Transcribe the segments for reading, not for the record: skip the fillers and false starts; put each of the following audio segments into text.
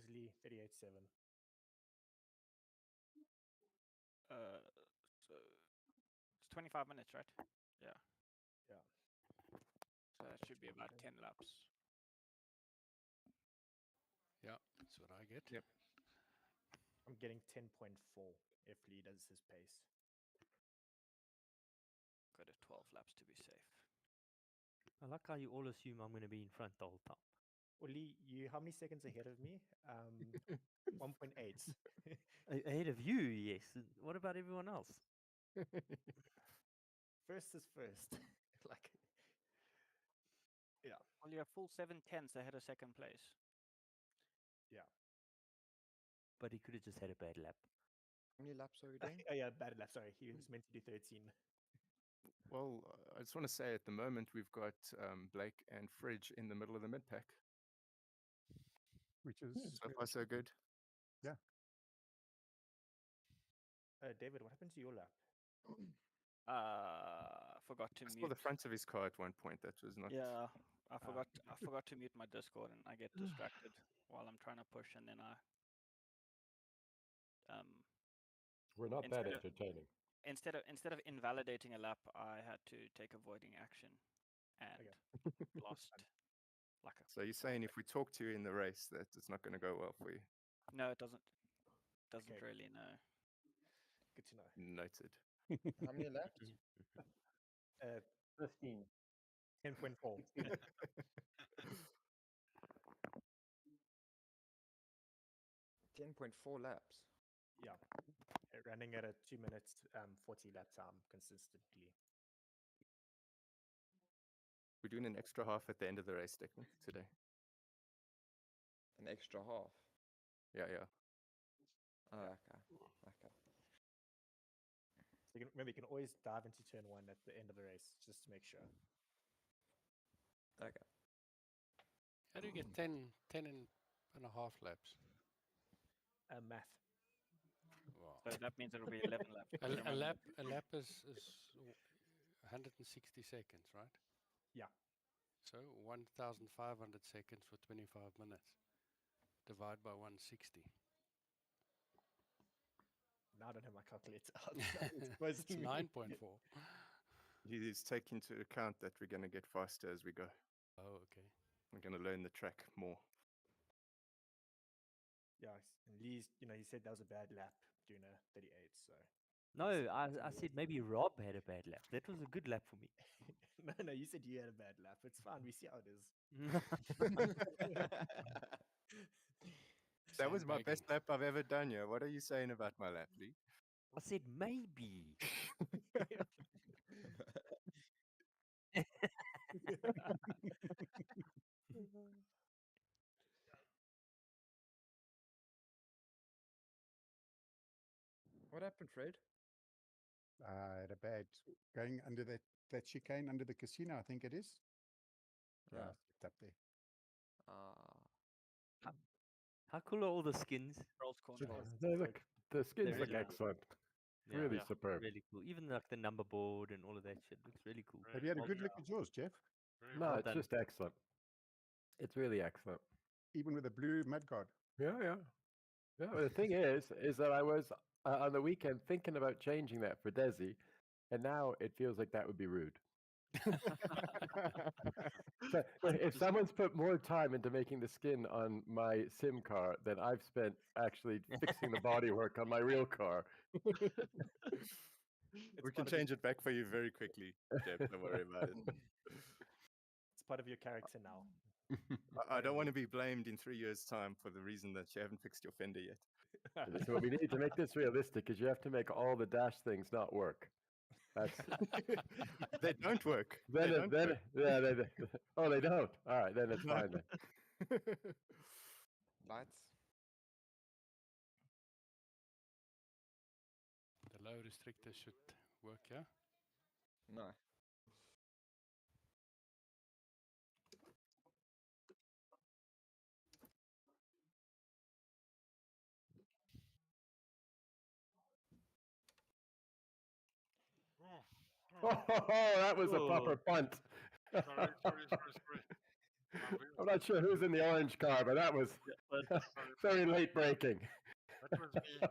easily 38.7. So it's 25 minutes, right? Yeah. Yeah. So that should be about 10 laps. Yeah, that's what I get. Yep. I'm getting 10.4 if Lee does his pace. Go to 12 laps to be safe. I like how you all assume I'm going to be in front the whole time. Well, Lee, you how many seconds ahead of me? 1.8. Ahead of you, yes. What about everyone else? First is first. Like, yeah. Well, you have full 7/10 ahead of second place. Yeah. But he could have just had a bad lap. How many laps are we doing? Oh, yeah, bad lap. Sorry. He was meant to do 13. Well, I just want to say at the moment we've got Blake and Fridge in the middle of the mid pack. Which is So far, so good. David, what happened to your lap? Forgot to I saw mute. the front of his car at one point. That was not. Yeah, I forgot to mute my Discord, and I get distracted while I'm trying to push, and then we're not that instead of- entertaining. instead of invalidating a lap, I had to take avoiding action, and lost. Like a So you're saying if we talk to you in the race, that it's not going to go well for you? no, it doesn't. Doesn't Okay. really. No. Good to know. Noted. How many left? 15. 10.4. 10.4 laps. Yeah. Running at a 2 minutes 40 lap time consistently. We're doing an extra half at the end of the race, Declan, today. An extra half. Yeah, yeah. Oh, okay. Okay. So remember, you can always dive into turn 1 at the end of the race, just to make sure. Okay. How do you get 10 and a half laps? Math. Wow. So that means it'll be 11 laps. A lap is 160 seconds, right? Yeah. So 1,500 seconds for 25 minutes. Divide by 160. Now I don't have my calculator out. It's It's 9.4. He's taking into account that we're going to get faster as we go. Oh, okay. We're going to learn the track more. Yeah, and Lee's, he said that was a bad lap doing a 38, so. No, I said maybe Rob had a bad lap. That was a good lap for me. No, you said you had a bad lap. It's fine. We see how it is. That was my Sandbagging. best lap I've ever done, yeah. What are you saying about my lap, Lee? I said maybe. What happened, Fred? Had a bad going under that chicane under the casino, I think it is. Yeah. Slipped up there. How cool are all the skins? Rolls corner. They look- the skins They're look really excellent. Yeah, Really yeah, superb. really cool. Even like the number board and all of that shit looks really cool. Have you had a Well good done. look at yours, Jeff? No, well it's done. just excellent. It's really excellent. Even with a blue mudguard. Yeah, yeah. Yeah, but the thing is that I was on the weekend thinking about changing that for Desi, and now it feels like that would be rude. So, if someone's put more time into making the skin on my sim car than I've spent actually fixing the bodywork on my real car. We can change it back for you very quickly, Jeb. Don't worry about it. It's part of your character now. I don't want to be blamed in 3 years' time for the reason that you haven't fixed your fender yet. This is what we need to make this realistic, is you have to make all the dash things not work. That's They don't work. then They it, don't then work. yeah oh, they don't. All right, then it's fine then. Lights. The low restrictor should work, yeah? No. Oh, that was a proper punt. Sorry. I'm not sure who's in the orange car, but that was very late braking. That was me.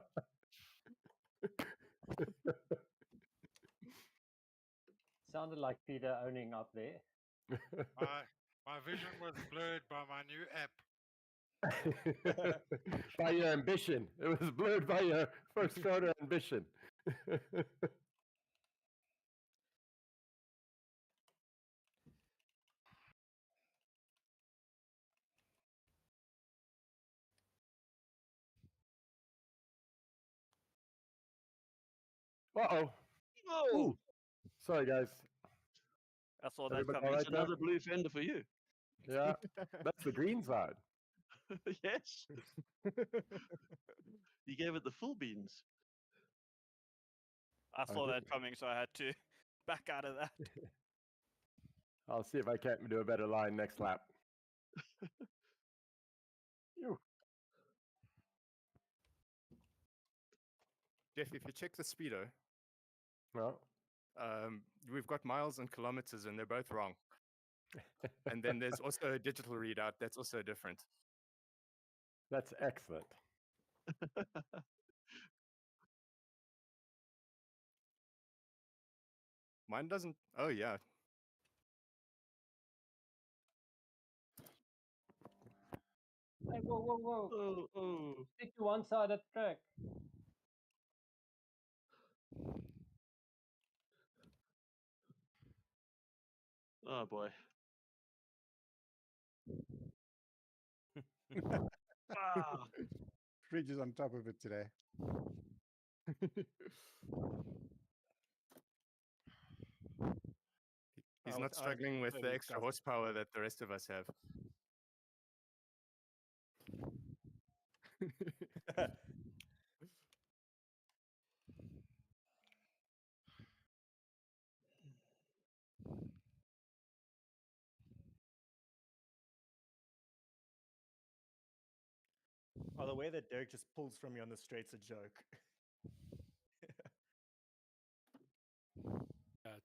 Sounded like Peter owning up there. My vision was blurred by my new app. By your ambition. It was blurred by your first quarter ambition. Uh-oh. Oh, Sorry, guys. I saw that Everybody coming. all it's right there? another blue fender for you. Yeah, that's the green side. Yes. You gave it the full beans. I saw Okay. that coming, so I had to back out of that. I'll see if I can't do a better line next lap. Phew. Jeff, if you check the speedo, Well, we've got miles and kilometers, and they're both wrong. And then there's also a digital readout that's also different. that's excellent. Mine doesn't. Oh yeah. Hey, whoa, whoa, whoa. Oh, oh. Stick to one side of the track. Oh boy. Ah. Fridge is on top of it today. He's Oh, not struggling with the extra horsepower that the rest of us have. Oh, the way that Derek just pulls from me on the straight's a joke.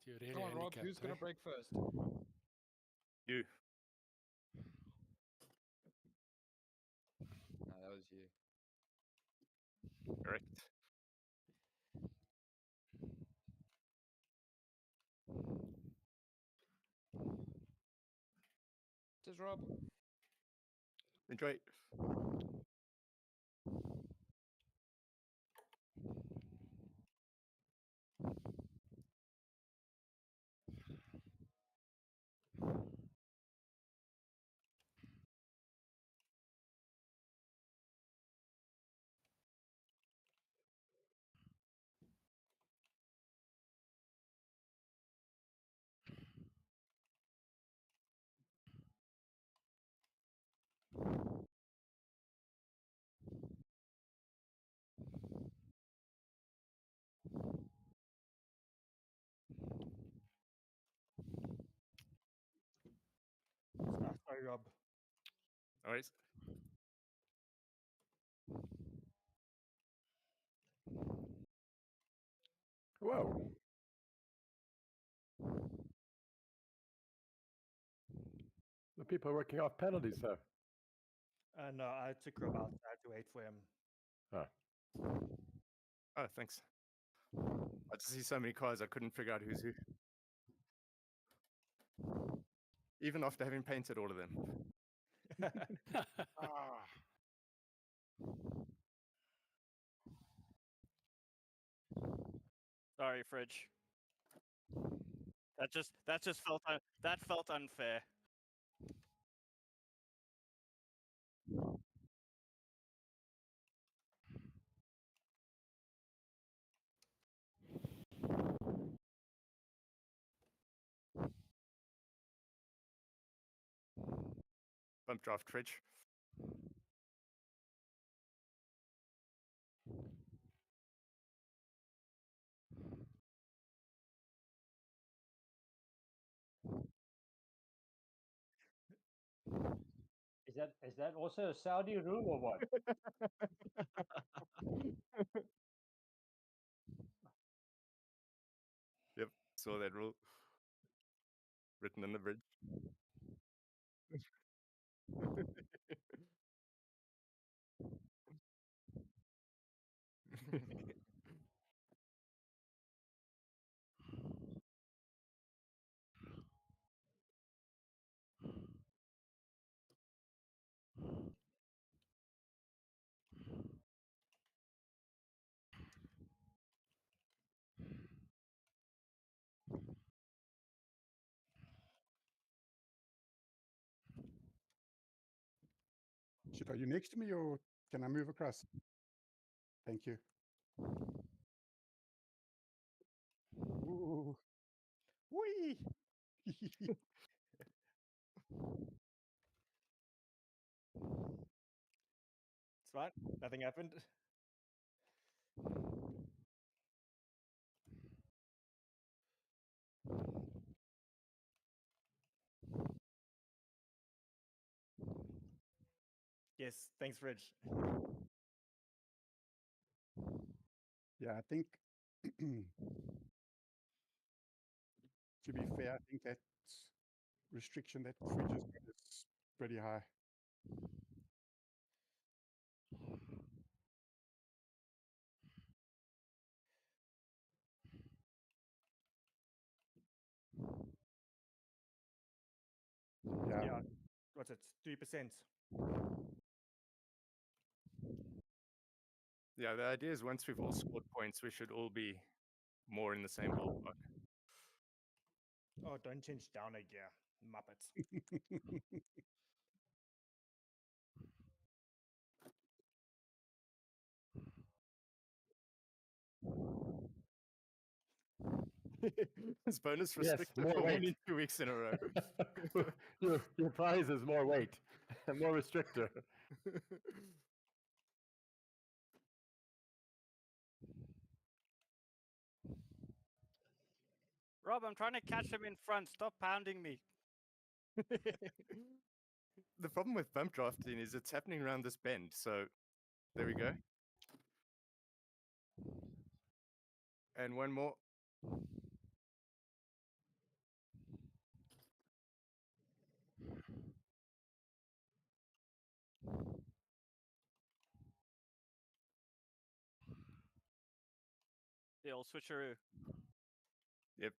You're really Come on, Rob. handicapped, Who's going eh? to break first? You. No, that was you. Correct. Cheers, Rob. Enjoy. Sorry, Rob. All right. Whoa. The people are working off penalties, sir. No, I took Rob out. I had to wait for him. Oh, thanks. I just see so many cars, I couldn't figure out who's who. Even after having painted all of them. Ah. Sorry, Fridge. That just felt unfair. Bump draft Fridge. Is that also a Saudi rule or what? Yep, saw that rule. Written on the bridge. Shit, are you next to me or can I move across? Thank you. Ooh. Whee! It's fine. Nothing happened. Yes, thanks, Rich. Yeah, I think to be fair, I think that restriction that Fridge has got is pretty high. Yeah. What's it? 3%. Yeah, the idea is once we've all scored points, we should all be more in the same ballpark. Oh, don't change down a gear, Muppets. It's bonus Yes, restricted more for weight. winning 2 weeks in a row. your prize is more weight and more restrictor. Rob, I'm trying to catch him in front. Stop pounding me. The problem with bump drafting is it's happening around this bend. So there we go. And one more. The old switcheroo. Yep.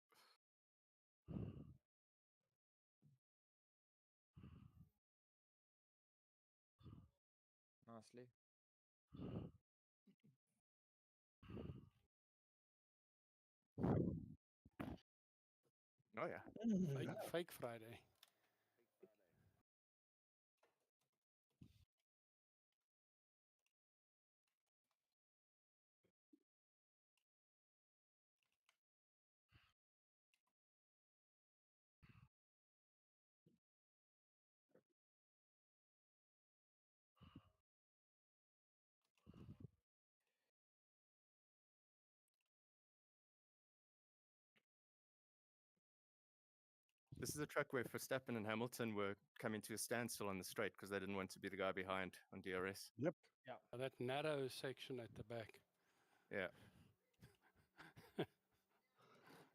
Nicely. Oh yeah. Fake Friday. This is a track where Verstappen and Hamilton were coming to a standstill on the straight because they didn't want to be the guy behind on DRS. Yep. Yeah. That narrow section at the back. Yeah.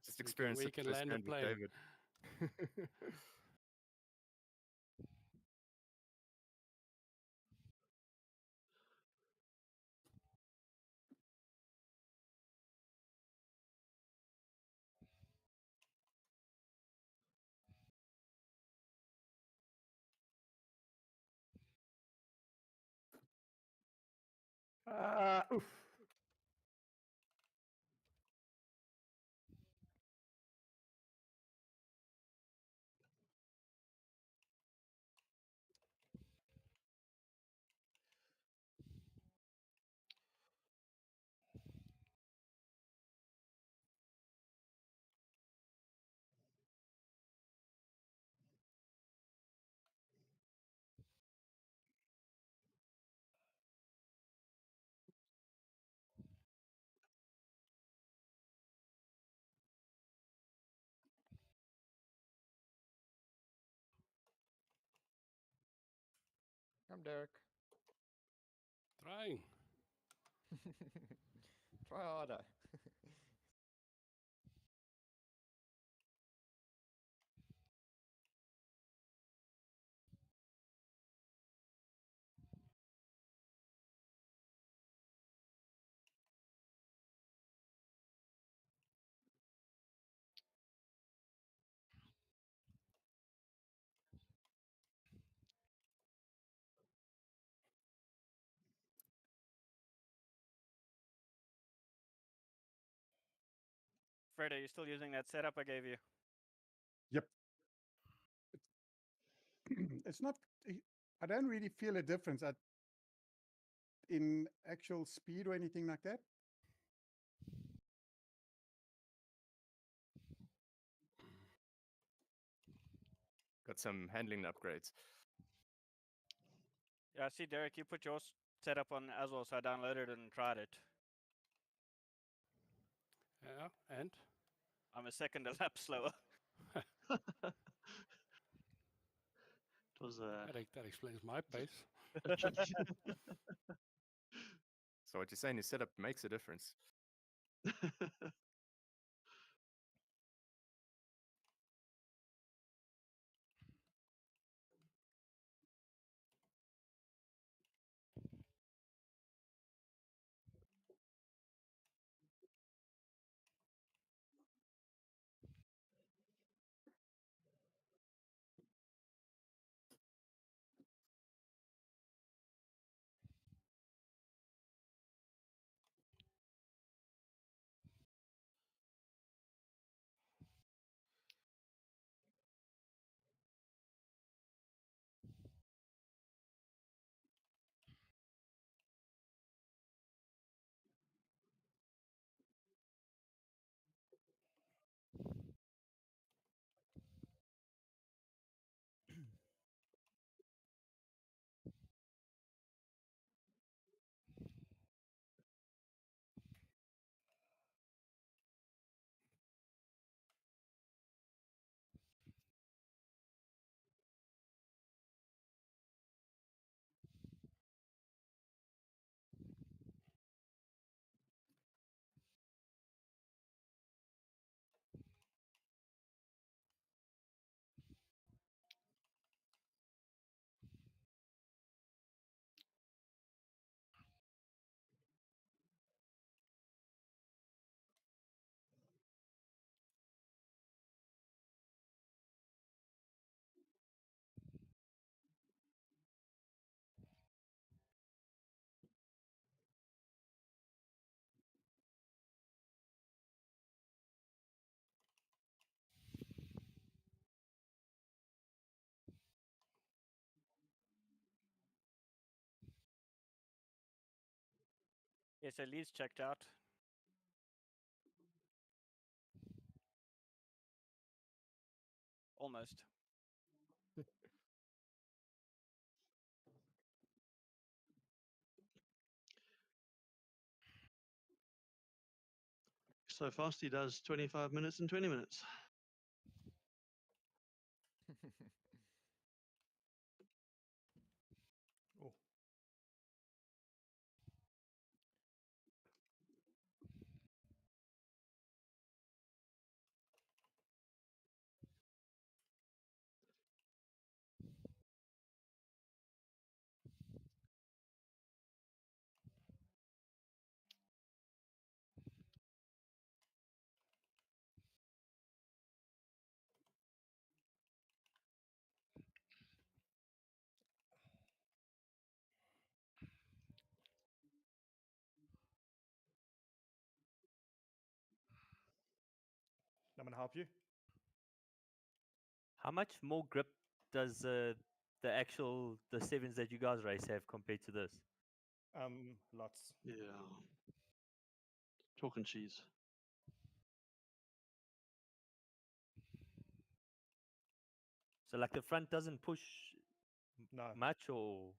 Just experience we it can land a firsthand with plane. David. Oof. Come, Derek. Trying. Try harder. Fred, are you still using that setup I gave you? Yep. It's not. I don't really feel a difference in actual speed or anything like that. Got some handling upgrades. Yeah, I see, Derek, you put your setup on as well, so I downloaded it and tried it. Yeah, and? I'm a second a lap slower. It was That explains my pace. a tricky. So what you're saying is setup makes a difference. Yeah, so Lee's checked out. Almost. So fast he does 25 minutes and 20 minutes. Oh. I'm gonna help you. How much more grip does the sevens that you guys race have compared to this? Lots. Yeah. Chalk and cheese. So like the front doesn't push No. much, or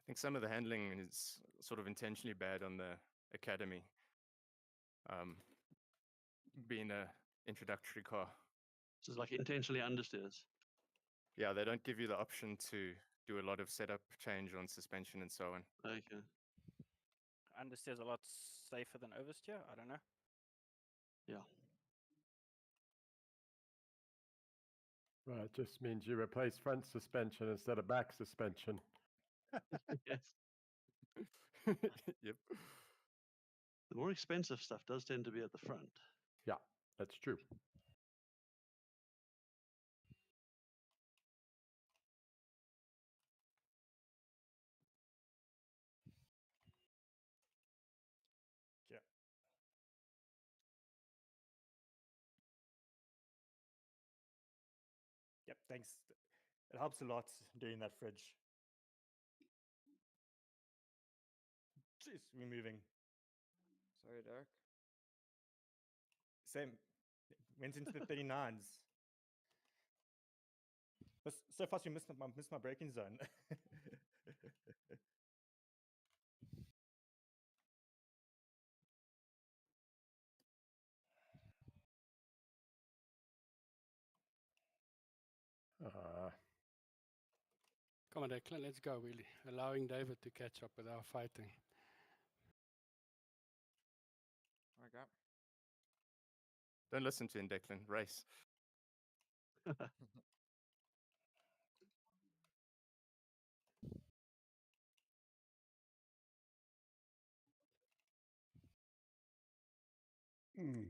I think some of the handling is sort of intentionally bad on the Academy, being a introductory car. So it's like intentionally understeers. Yeah, they don't give you the option to do a lot of setup change on suspension and so on. Okay. Understeer's a lot safer than oversteer. I don't know. Yeah. Well, it just means you replace front suspension instead of back suspension. Yes. expensive stuff does tend to be at the front. Yeah, that's true. Yeah. Yep, thanks. It helps a lot doing that fridge. Jeez, we're moving. Sorry, Derek. Same. Went into the 39s. But so fast, we missed my braking zone. Come on, Declan, let's go, really. Allowing David to catch up with our fighting. Okay. Don't listen to him, Declan. Race. Hmm.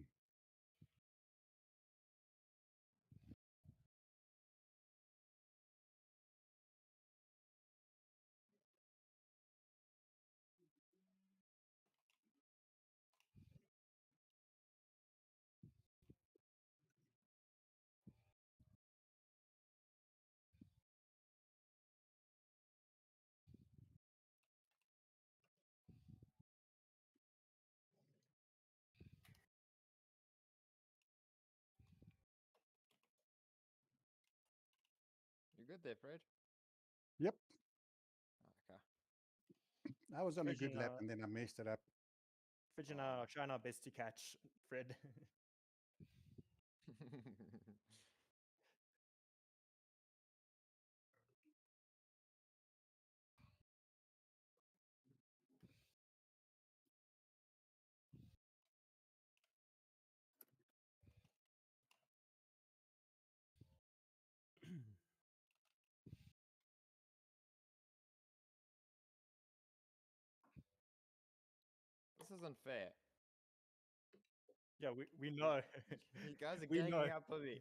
You good there, Fred? Yep. Okay. I was on a good Fridge lap and then I messed it up. Fridge and I are trying our best to catch Fred. This isn't fair. Yeah, we know. You guys are We ganging know. up on me.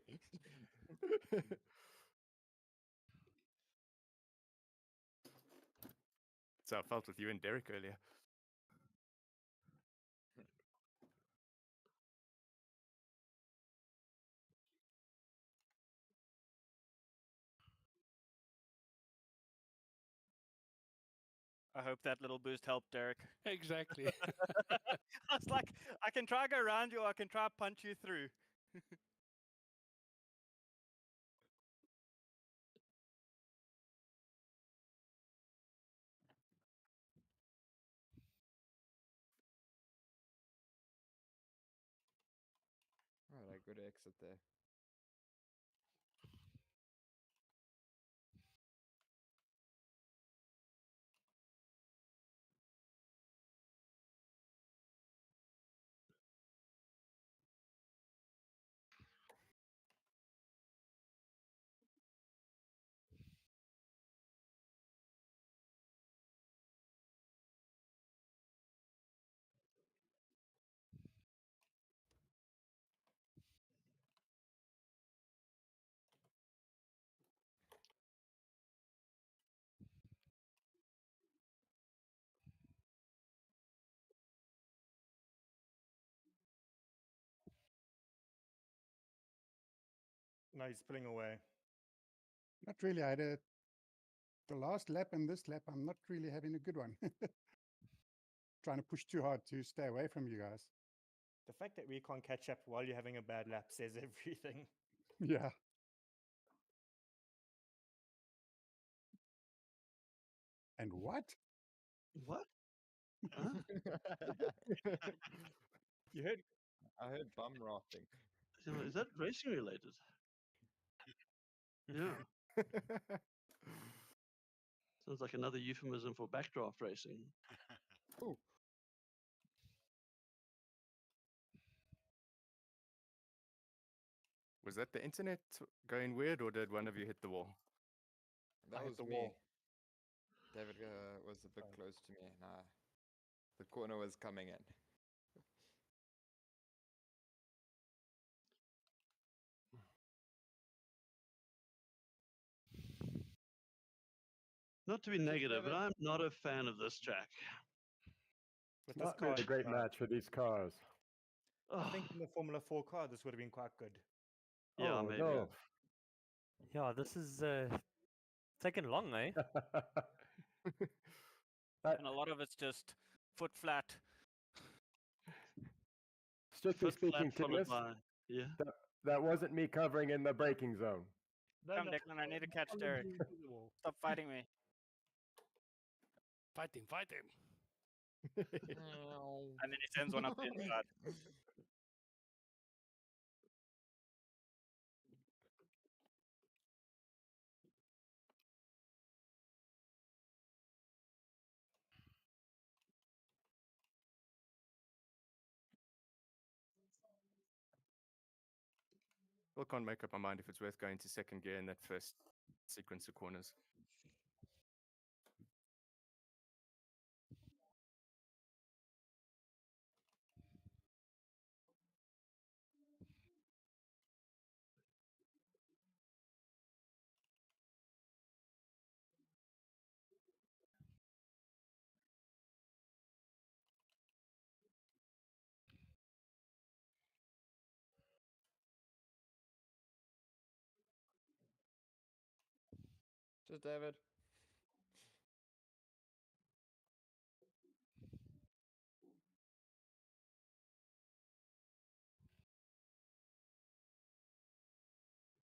So I felt with you and Derek earlier. I hope that little boost helped, Derek. Exactly. I was like, I can try go around you, or I can try punch you through. Alright, good exit there. No, he's pulling away. Not really. The last lap and this lap, I'm not really having a good one. Trying to push too hard to stay away from you guys. The fact that we can't catch up while you're having a bad lap says everything. Yeah. And what? What? Huh? You heard? I heard bum rafting. Is that racing related? Yeah. Sounds like another euphemism for backdraft racing. Ooh. Was that the internet going weird, or did one of you hit the wall? That I hit was the me. wall. David was a bit Oh. close to me, and the corner was coming in. Not to be negative, but I'm not a fan of this track. With Not this car, really a great match for these cars. I think in the Formula 4 car, this would have been quite good. Yeah, Oh, maybe. no. Yeah, this is taking long, eh? And a lot of it's just foot flat. Strictly Foot flat speaking, followed Timus, by, yeah. that wasn't me covering in the braking zone. Come, Declan, I need to catch Derek. Stop fighting me. Fight him, fight him. And then he sends one up the inside. Still can't make up my mind if it's worth going to second gear in that first sequence of corners. Just David.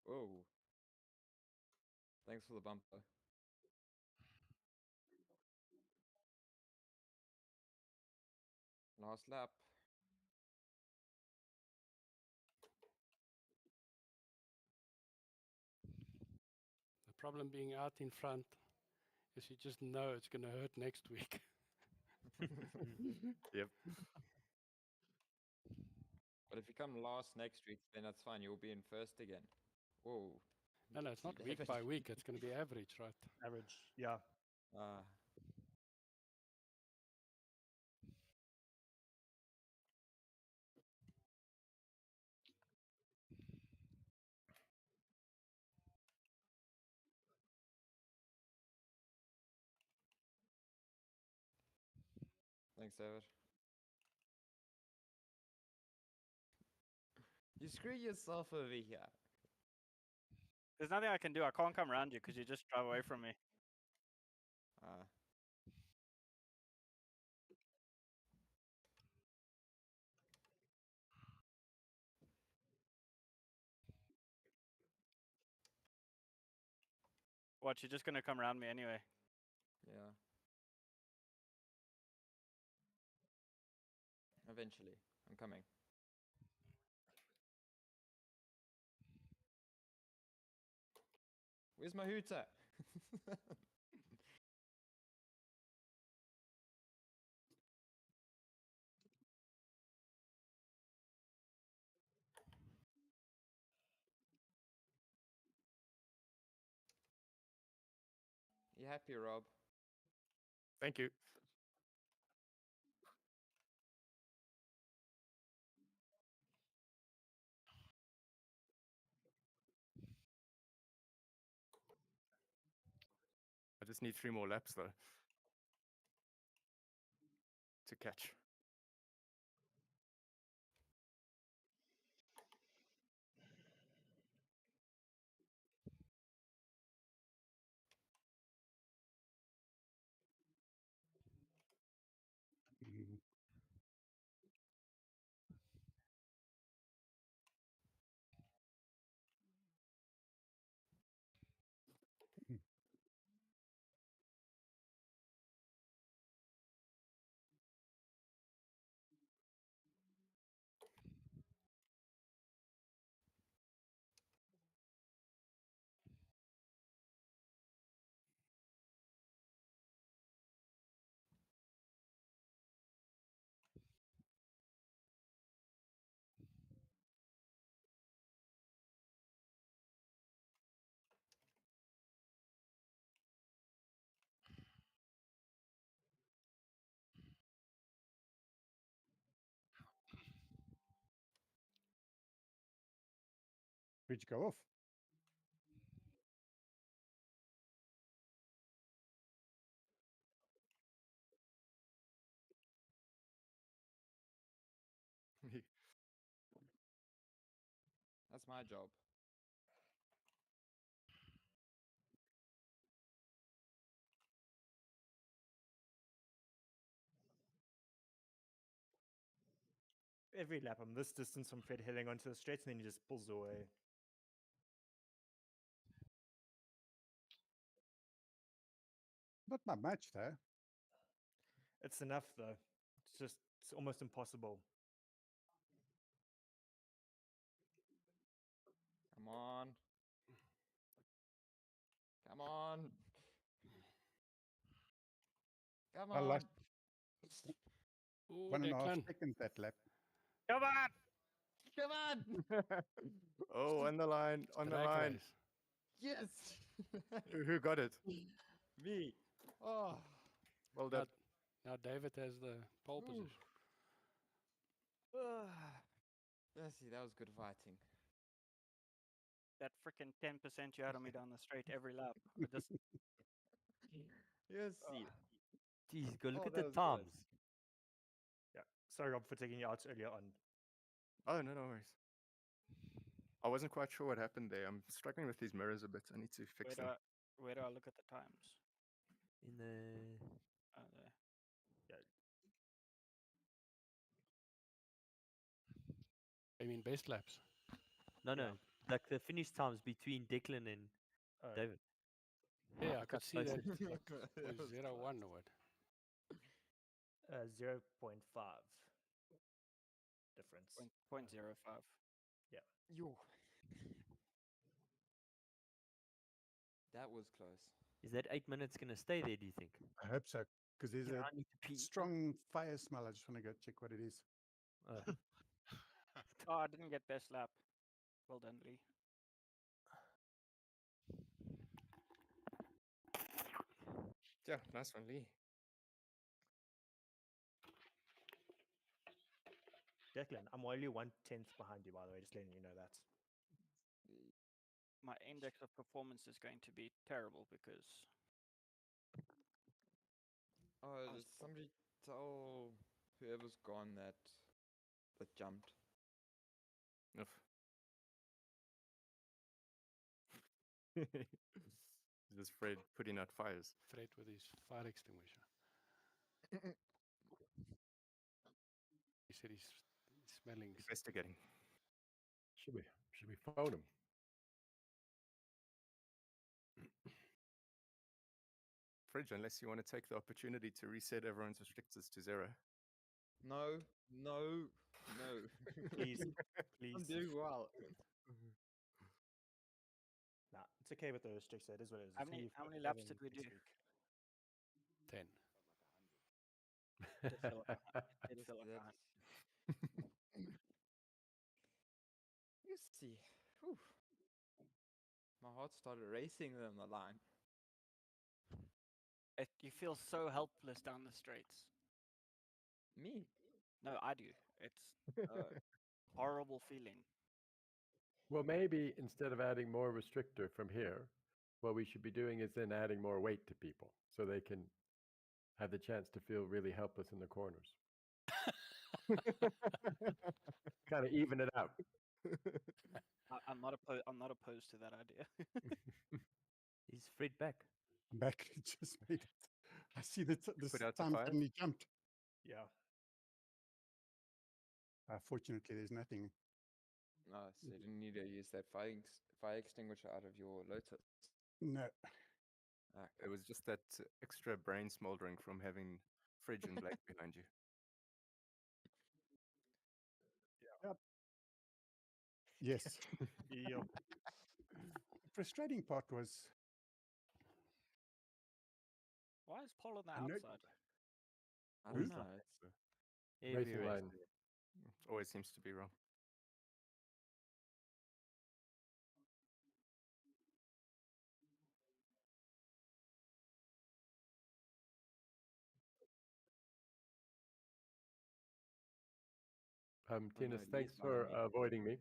Whoa. Thanks for the bumper. Last lap. The problem being out in front is you just know it's going to hurt next week. Yep. But if you come last next week, then that's fine. You'll be in first again. Whoa. No, it's not David. week by week. It's going to be average, right? Average, yeah. Thanks, David. You screw yourself over here. There's nothing I can do. I can't come around you because you just drive away from me. What, you're just going to come around me anyway? Yeah. Eventually. I'm coming. Where's my hooter? You happy, Rob? Thank you. I just need 3 more laps though to catch. Mhm. Where'd you go off? That's my job. Every lap, I'm this distance from Fred heading onto the straight, and then he just pulls away. Not by much, though. It's enough, though. It's almost impossible. Come on. Come on. Come I on. lost Ooh, 1.5 Declan. seconds that lap. Come on. Come on. Oh, on the line, on the Drag line. race. Yes. Who got it? Me. Oh. Well done. Now David has the pole position. Yeah, see, that was good fighting. That freaking 10% you had on me down the straight every lap. I just Yes, see. Jeez, go look Oh, at that the was close. times. Yeah. Sorry, Rob, for taking you out earlier on. Oh, no worries. I wasn't quite sure what happened there. I'm struggling with these mirrors a bit. I need to fix them. where do I look at the times? In the There. I mean, best laps. no, Yeah. like the finish times between Declan and David. Yeah, I Look could how see that. close it is. That Was was 0-1 close. or what? 0.5 difference. 0.05. Yo. That was close. Is that 8 minutes going to stay there, do you think? I hope so, because there's Yeah, a I need to pee. strong fire smell. I just want to go check what it is. Oh, I didn't get best lap. Well done, Lee. Yeah, nice one, Lee. Declan, I'm only 1/10 behind you, by the way, just letting you know that. My index of performance is going to be terrible because Oh, did somebody tell whoever's gone that jumped? Oof. This Fred putting out fires. Fred with his fire extinguisher. He said he's smelling. Investigating. Should we phone him? Fridge, unless you want to take the opportunity to reset everyone's restrictors to 0. No. Please, I'm please. doing well. Nah, it's okay with the restrictor. It is what it is. How It's who many- you've how got many laps having did we next do? week. 10. it feel like I You see. Whew. My heart started racing on the line. you feel so helpless down the straights. Me? No, I do. It's a horrible feeling. Well, maybe instead of adding more restrictor from here, what we should be doing is then adding more weight to people so they can have the chance to feel really helpless in the corners. Kind of even it out. I'm not opposed to that idea. Is Fred back? I'm back. It just made it. I see that this Put out the time fire? suddenly jumped. Yeah. Fortunately, there's nothing. No, so you didn't need to use that fire extinguisher out of your Lotus. No. Ah, It was just that extra brain smoldering from having Fridge and Blake behind you. Yes. Yep. The frustrating part was Why is Paul on the I know- outside? I Who's don't know. like It's Racing Every race. line. Always seems to be wrong. Oh, Tinas, no, thanks Lee's for behind me. avoiding me.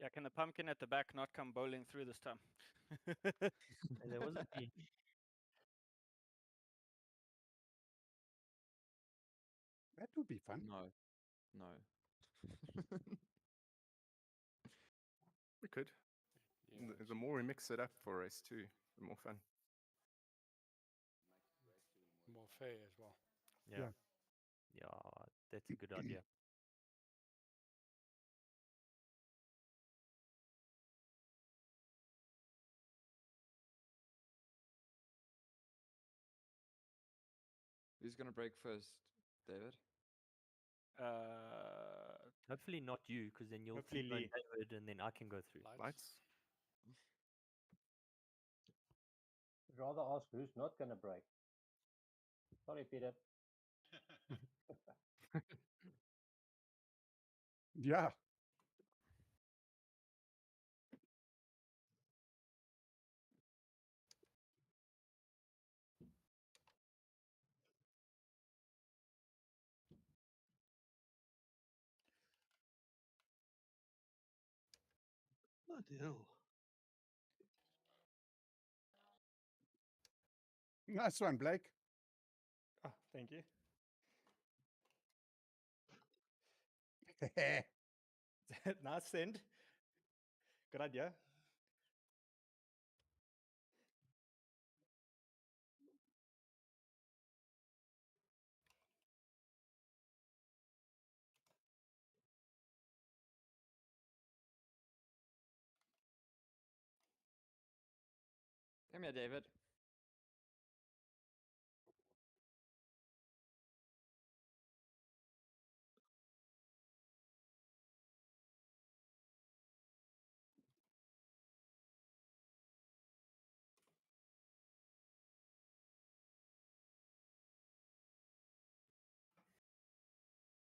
Yeah, can the pumpkin at the back not come bowling through this time? And there wasn't me. that would be fun. No. We could. Yeah, The more we mix it up for race 2, the more fun. more fair as well. Yeah. Yeah, that's a good idea. Who's gonna break first, David? Hopefully not you, because then you'll Hopefully T-bone Lee. David, and then I can go through. Lights. Rather ask who's not going to break. Sorry, Peter. Yeah. Bloody hell. Nice one, Blake. Oh, thank you. Nice send. Good idea. Come here, David.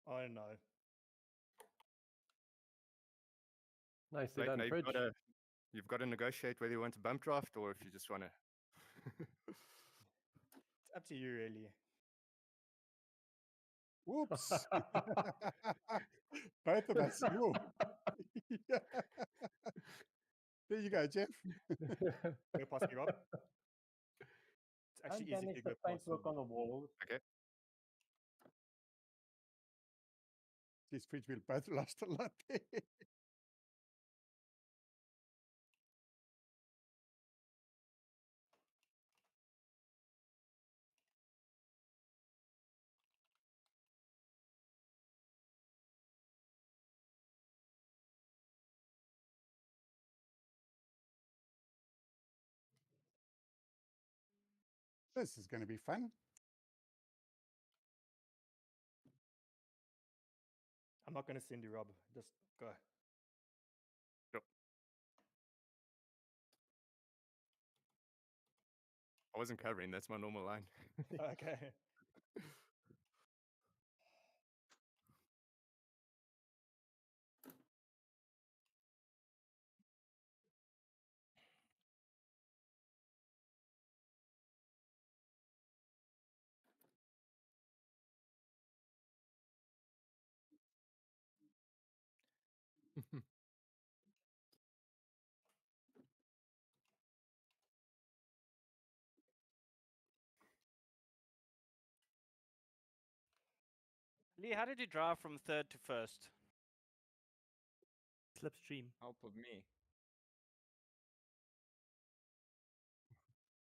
Oh no. Nicely Blake, done, now Fridge. you've got to negotiate whether you want a bump draft or if you just want to. It's up to you, really. Whoops. Both of us. Whoa. Yeah. There you go, Jeff. Go past me, Rob. It's Don't actually easy damage to the go past paintwork me. on the walls. Okay. These Fridge will both lost a lot there. This is going to be fun. I'm not going to send you, Rob. Just go. Sure. I wasn't covering. That's my normal line. Okay. Lee, how did you drive from third to first? Slipstream. Help of me.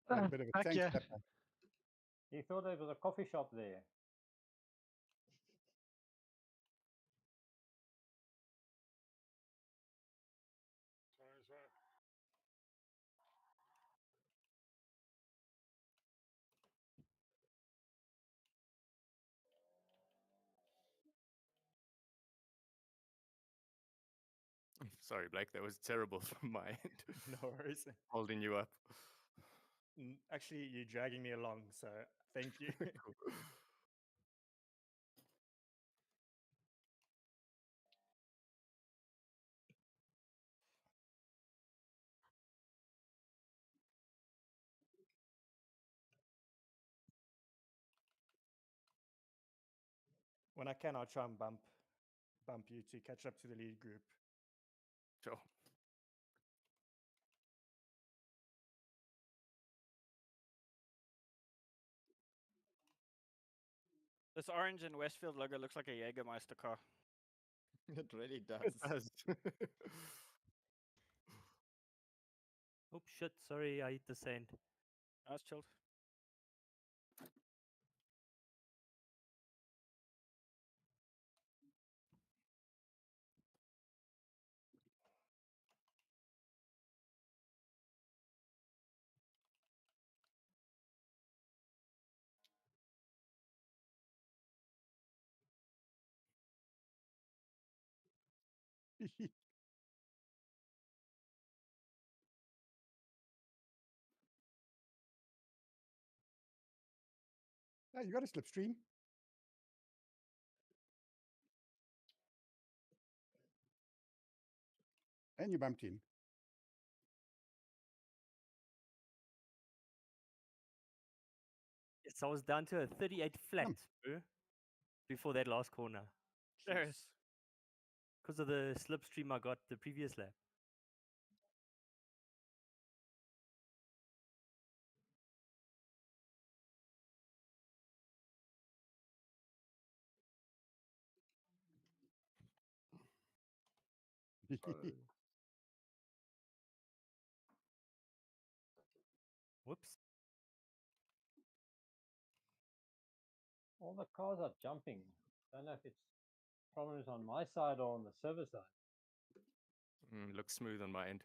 Had a bit of a tank stepper. He thought there was a coffee shop there. Sorry, Blake. That was terrible from my end. No worries. Holding you up. Actually, you're dragging me along, so thank you. Cool. When I can, I'll try and bump you to catch up to the lead group. Sure. This orange and Westfield logo looks like a Jägermeister car. It really does. It does. Oh shit! Sorry, I hit the sand. That's chilled. Ah, you got a slipstream. And you bumped in. Yes, I was down to a 38 flat, bro, before that last corner. Serious. Because of the slipstream I got the previous lap. Whoops. All the cars are jumping. Don't know if it's problems on my side or on the server side. Looks smooth on my end.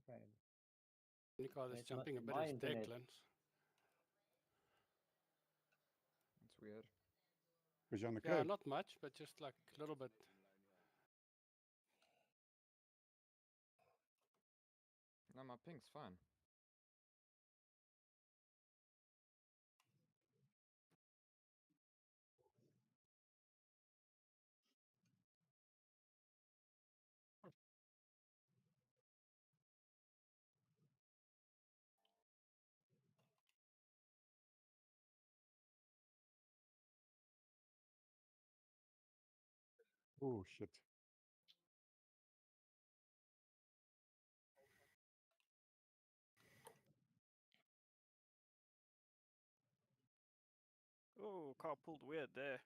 Okay. The car that's It must jumping a be bit my is internet. Declan's. That's weird. Was you on the Yeah, curb? not much, but just like a little bit. No, my ping's fine. Oh, shit. Oh, car pulled weird there.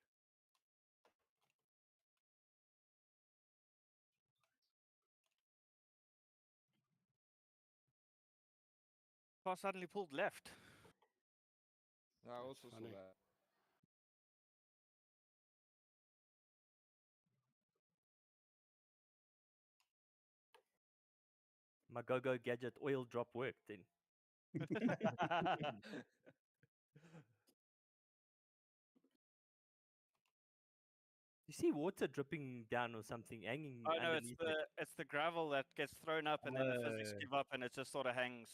Car suddenly pulled left. Yeah, I That's also saw funny. that. My go-go gadget oil drop worked then. You see water dripping down or something hanging Oh no, underneath it. it's the gravel that gets thrown up and then the physics give up and it just sort of hangs.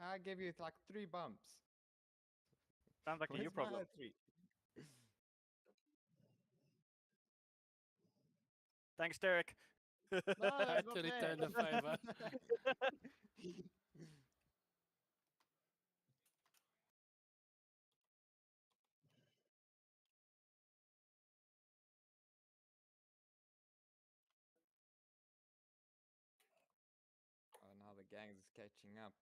I gave you like 3 bumps. Sounds like a you Where's my problem. 3? Thanks, Derek. No, I that's had not to fair. return the favor. Oh, now the gang is catching up.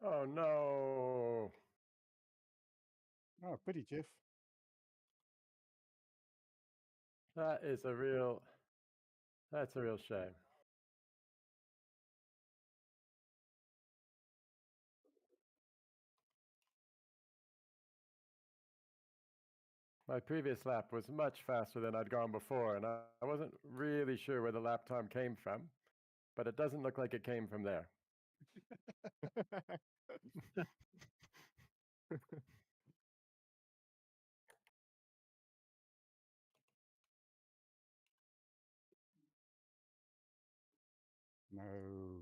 Oh no. Oh, pity, Jeff. That's a real shame. My previous lap was much faster than I'd gone before, and I wasn't really sure where the lap time came from, but it doesn't look like it came from there. No,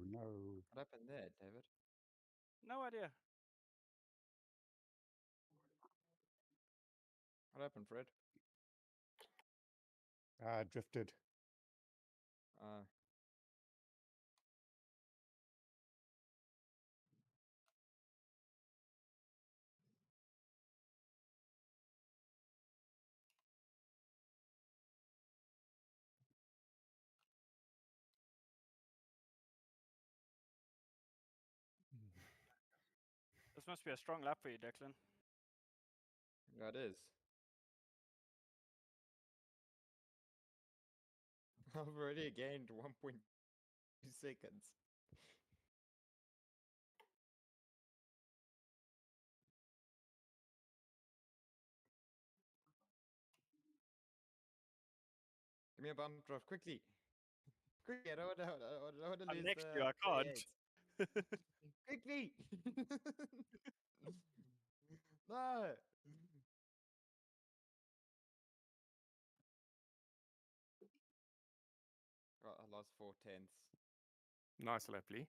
no. What happened there, David? No idea. What happened, Fred? Drifted. This must be a strong lap for you, Declan. Yeah, it is. I've already gained 1.2 seconds. Give me a bump drift quickly. Quickly, I don't want to I'm lose next the to you, I can't. 38. Quickly! No! Oh, I lost 4/10. Nice, Lapley.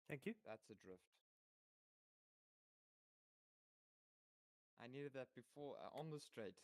Thank you. That's a drift. I needed that before on the straight.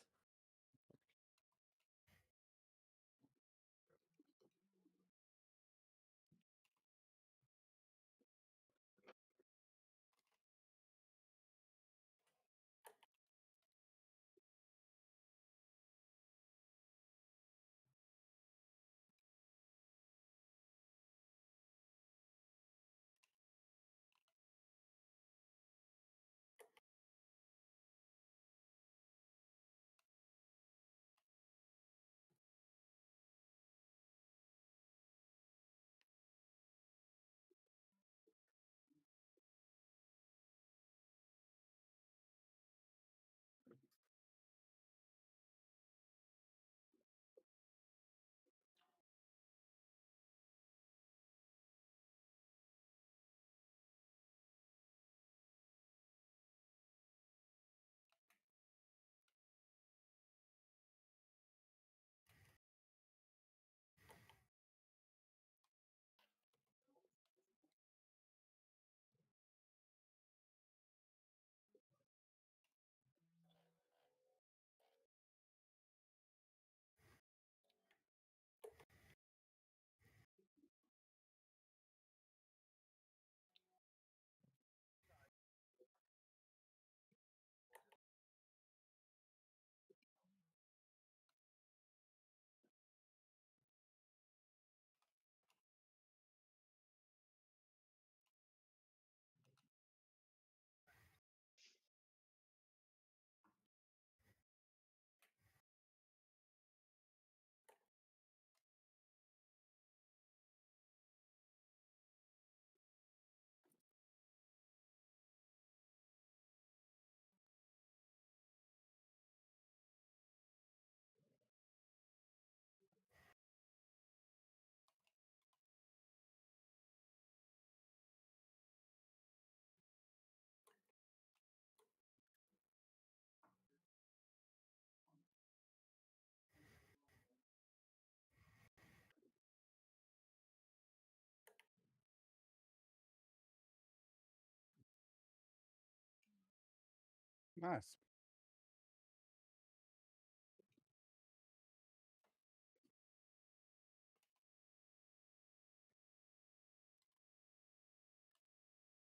Nice.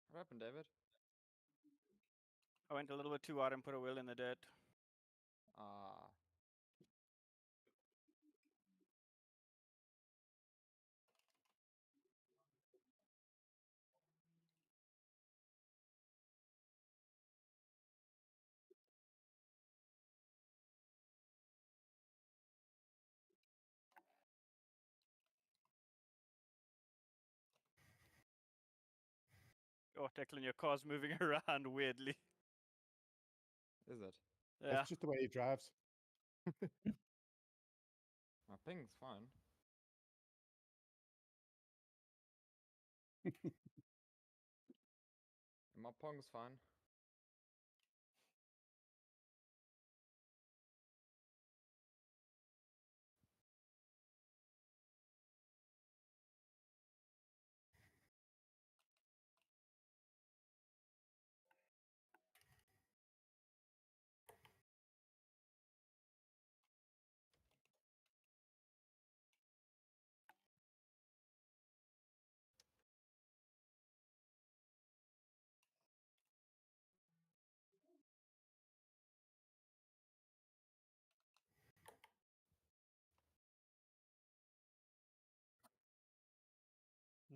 What happened, David? I went a little bit too hard and put a wheel in the dirt. Ah. Oh, Declan, your car's moving around weirdly. Is it? Yeah. That's just the way he drives. My ping's fine. My pong's fine.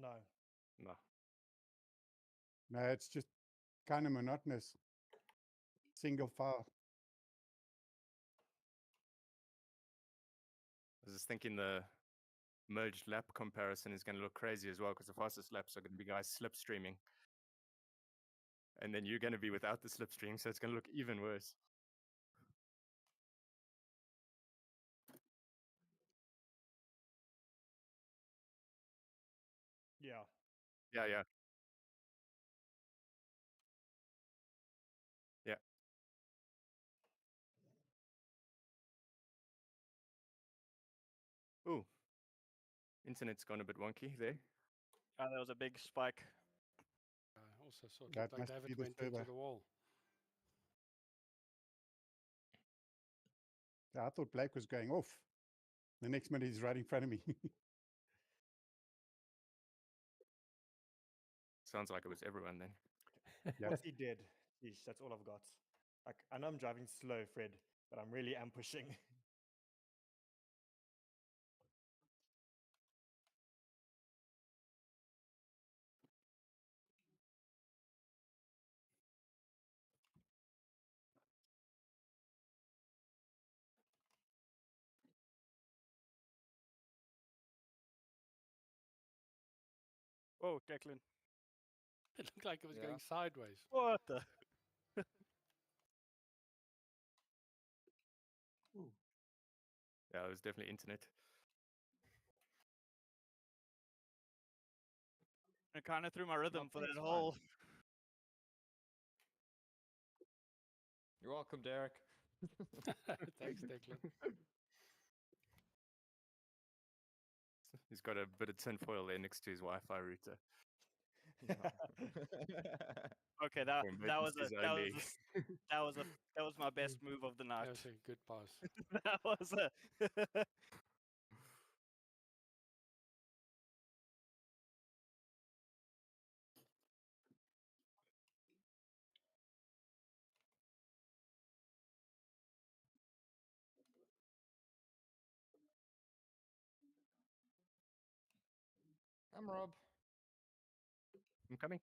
No. No. No, it's just kind of monotonous. Single file. I was just thinking the merged lap comparison is going to look crazy as well because the fastest laps are going to be guys slipstreaming. And then you're going to be without the slipstream, so it's going to look even worse. Yeah. Yeah, yeah. Yeah. Ooh. Internet's gone a bit wonky there. There was a big spike. I also saw it That looked like must be David the went server. into the wall. Yeah, I thought Blake was going off. The next minute he's right in front of me. Sounds like it was everyone then. What's he did? Yeesh, that's all I've got. Like, I know I'm driving slow, Fred, but I'm really am pushing. Oh, Declan. It looked like it was Yeah. going sideways. What the? Yeah, it was definitely internet. I kind of threw my rhythm for that pong's fine. hole. You're welcome, Derek. Thanks, Declan. He's got a bit of tinfoil there next to his Wi-Fi router. Okay, that For that was a emergencies that was only. a, that was my best move of the night. That was a good pass. That was a. I'm Rob. I'm coming.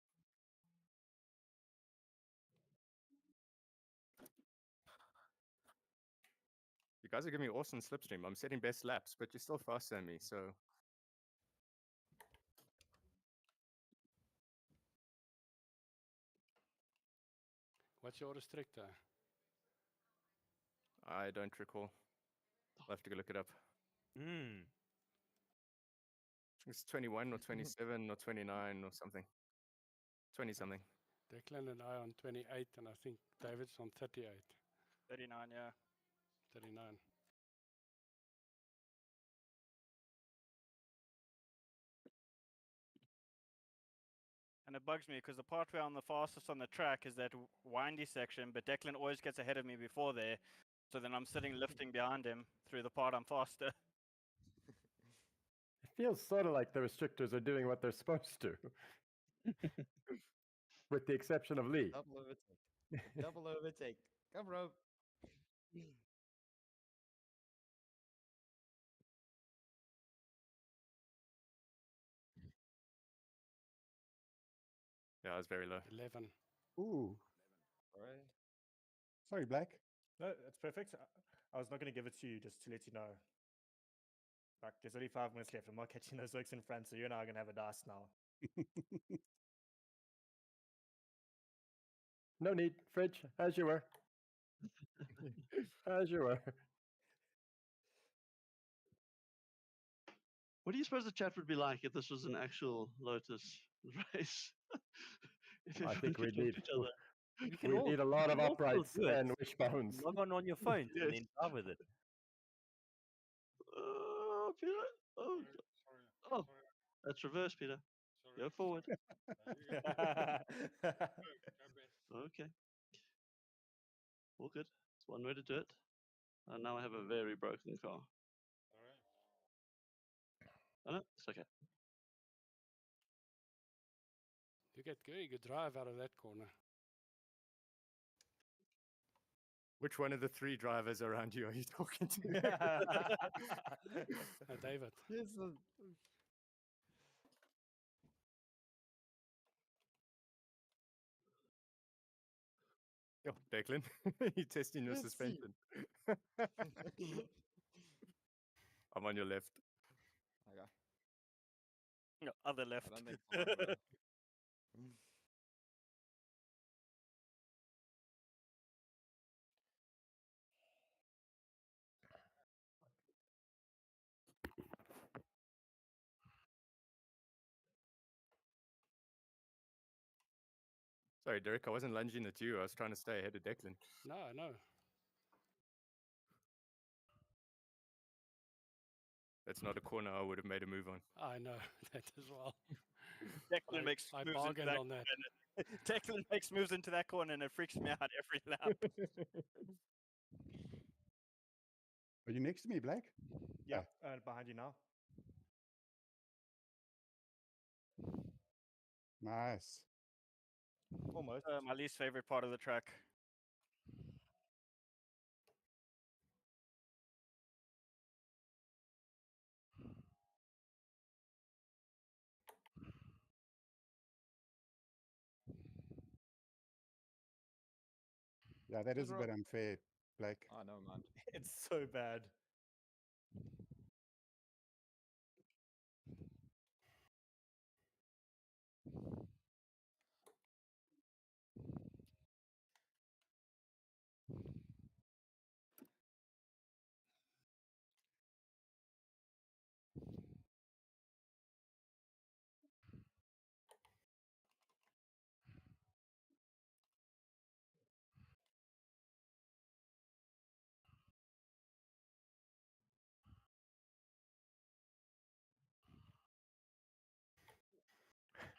You guys are giving me awesome slipstream. I'm setting best laps, but you're still faster than me, so What's your restrictor? I don't recall. I'll have to go look it up. Mm. It's 21 or 27 or 29 or something. 20 something. Declan and I on 28, and I think David's on 38. 39, yeah. 39. And it bugs me because the part where I'm the fastest on the track is that windy section, but Declan always gets ahead of me before there. So then I'm sitting lifting behind him through the part I'm faster. It feels sort of like the restrictors are doing what they're supposed to. With the exception of Lee. Double overtake. Double overtake. Come, Rob. Yeah, I was very low. 11. Ooh. All right. Sorry, Blake. No, that's perfect. I was not going to give it to you just to let you know. Like, there's only 5 minutes left. I'm not catching those works in front, so you and I are going to have a dice now. No need, Fridge, as you were. As you were. What do you suppose the chat would be like if this was an actual Lotus race? If I everyone think could we talk need to each other. You can we all, need a lot you of can all still uprights do it. and wishbones. Log on your phones and Yes. then drive with it. Oh, Peter. Oh, oh, that's reverse, Peter. Go forward. Okay. All good. It's one way to do it. And now I have a very broken car. Oh, no, it's okay. You get very good drive out of that corner. Which one of the 3 drivers around you are you talking to? David. Yes. Yo, Declan, you're testing your Let's see. suspension. I'm on your left. Okay. No, other left. I don't think mine will. Sorry, Derek, I wasn't lunging at you. I was trying to stay ahead of Declan. No, no. That's not a corner I would have made a move on. I know that as well. Declan makes I moves into bargained that on that. corner. Declan makes moves into that corner and it freaks me out every lap. Are you next to me, Blake? Yeah, behind you now. Nice. Almost. My least favorite part of the track. Yeah, that is a Good bit unfair, Blake. Oh, no, man. It's so bad.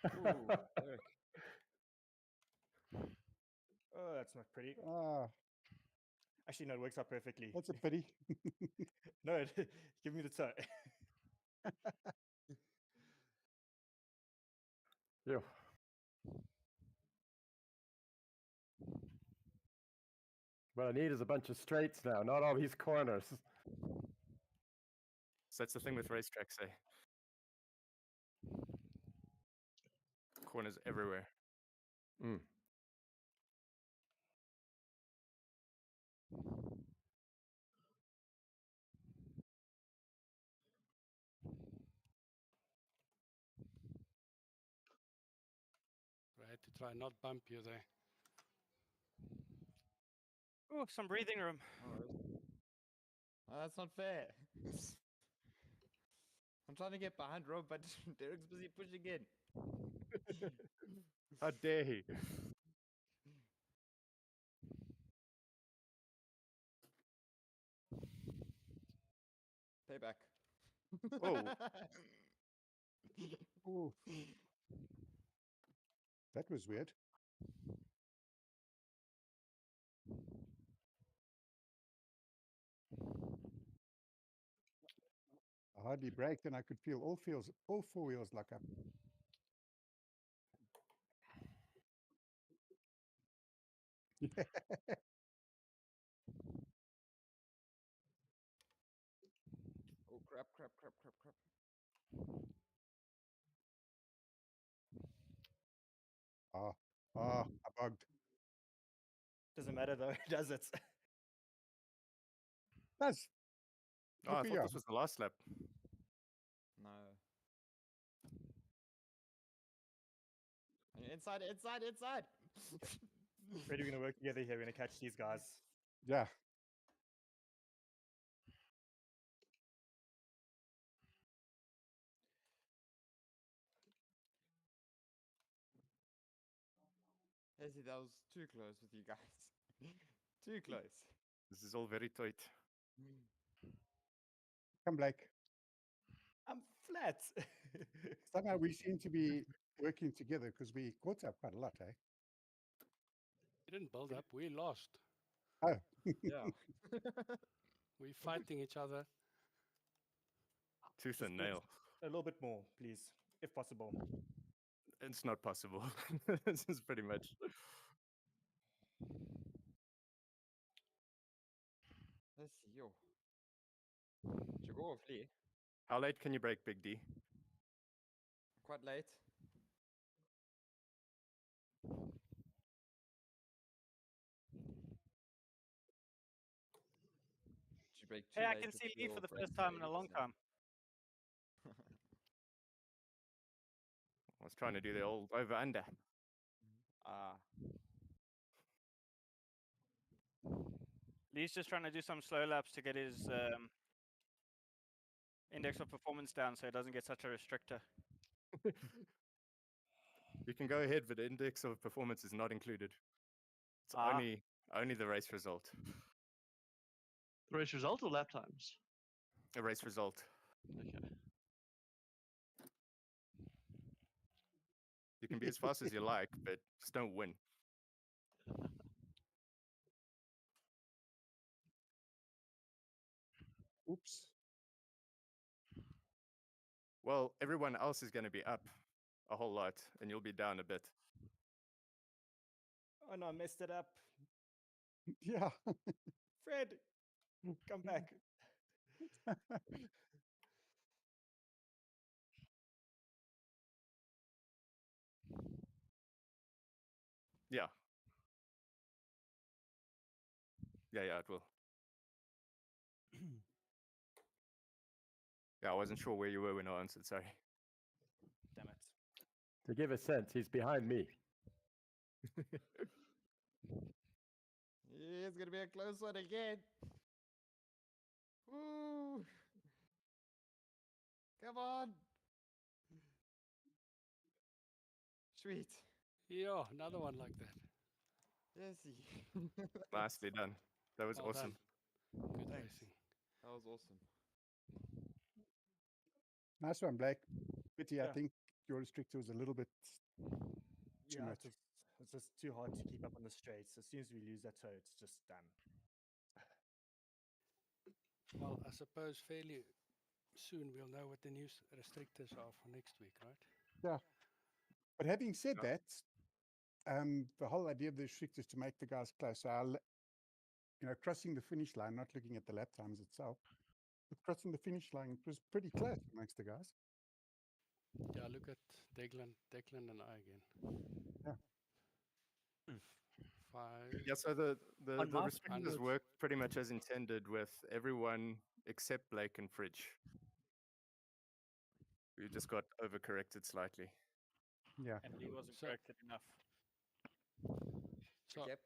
Ooh, Derek. Oh, that's not pretty. Ah, Actually, no, it works out perfectly. that's a pity. No, give me the toe. Phew. What I need is a bunch of straights now, not all these corners. So that's the thing with racetracks, eh? Corners everywhere. Mm. I had to try not bump you there. Oh, some breathing room. Oh, that's not fair. I'm trying to get behind Rob, but Derek's busy pushing in. How dare he? Payback. Oh. Ooh. That was weird. I hardly braked and I could feel all 4 wheels lock up. Oh, crap, crap, crap, crap, crap. I bugged. Doesn't matter though, does it? That's Oh, I good for thought you. this was the last lap. No. Inside, inside, inside! Ready, we're gonna work together here. We're gonna catch these guys. Yeah. Leslie, that was too close with you guys. Too close. This is all very tight. Come, Blake. I'm flat. Somehow we seem to be working together because we caught up quite a lot, eh? We didn't build up. We lost. Oh, Yeah. We're fighting each other. Tooth and nail. A little bit more, please, if possible. It's not possible. This is pretty much. Let's see. Yo. Should go or flee? How late can you break, Big D? Quite late. Should you break too Hey, I late can to see flee Lee for or the break first time in a early long to snap? time. I was trying to do the old over under. Ah. Lee's just trying to do some slow laps to get his index of performance down so it doesn't get such a restrictor. You can go ahead, but the index of performance is not included. It's only the race result. The race result or lap times? A race result. Okay. You can be as fast as you like, but just don't win. oops. Well, everyone else is going to be up a whole lot, and you'll be down a bit. Oh no, I messed it up. Yeah. Fred, come back. Yeah. Yeah, it will. Yeah, I wasn't sure where you were when I answered, sorry. Damn it. To give a sense, he's behind me. Yeah, it's gonna be a close one again. Woo! Come on! Sweet. Yeah, another one like that. Yes. Nicely done. That was Well awesome. done. Good Thanks. racing. That was awesome. Nice one, Blake. Pity, I Yeah. think your restrictor was a little bit too Yeah, much. it's just too hard to keep up on the straights. As soon as we lose that toe, it's just done. Well, I suppose fairly soon we'll know what the new restrictors are for next week, right? Yeah. But having said Yeah. that, the whole idea of the restrictor is to make the guys closer. Crossing the finish line, not looking at the lap times itself, but crossing the finish line, it was pretty close amongst the guys. Yeah, look at Declan and I again. Yeah. 5. Yeah, so the On my restrictors hundreds. work pretty much as intended with everyone except Blake and Fridge. We just got overcorrected slightly. Yeah. And Lee wasn't So- corrected enough. So Gap